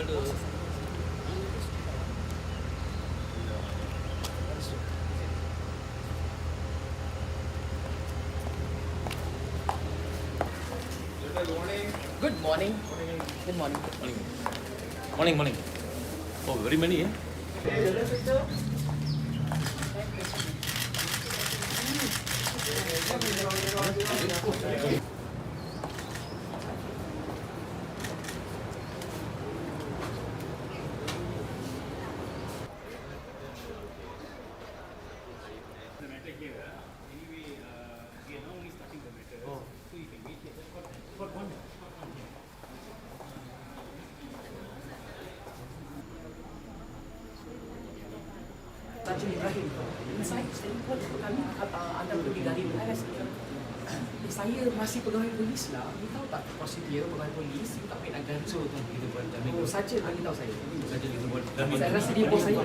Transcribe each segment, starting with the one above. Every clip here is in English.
Good morning. Good morning. Morning. Oh, very many, eh? Raja Ibrahim inside statement kami anda pergi dari Paris. Saya masih pegawai polis lah. You tahu tak prosedur pegawai polis? You tak payah nak gantung gitu buat kami. Saja bagi tahu saya. Saja gitu buat kami. Saya rasa dia bos saya.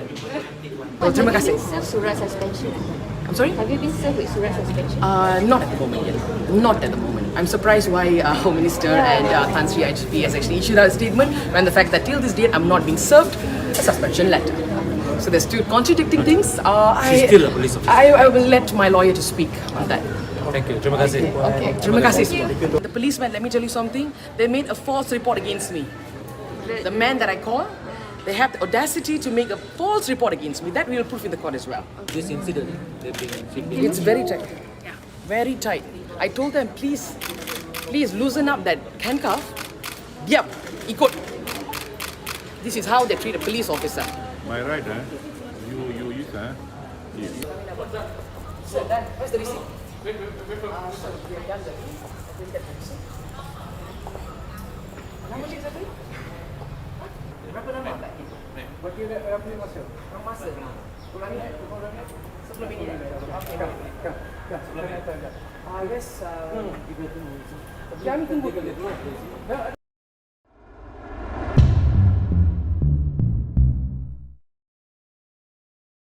Oh, terima kasih. Surat suspension. I'm sorry? Have you been served with surat suspension? Not at the moment yet. Not at the moment. I'm surprised why Home Minister and Tan Sri IGP has actually issued out a statement when the fact that till this date I'm not being served a suspension letter. So there's two contradicting things. She's still a police officer. I will let my lawyer to speak on that. Thank you. Terima kasih. Okay. Terima kasih semua. The policeman, let me tell you something. They made a false report against me. The man that I called, they have the audacity to make a false report against me. That we will prove in the court as well. This incident, they've been filming. It's very tight. Very tight. I told them, please loosen up that handcuff. Yep, ikut. This is how they treat a police officer. My right, huh? You use, huh? Yes. Sir, Dan, where's the receipt? Sorry, we are done the receipt. I will get the receipt. How much exactly? Berapa nama? Berapa masa? Berapa masa? Ulangi, sebelum ini. Okay. I guess, kami tunggu dulu.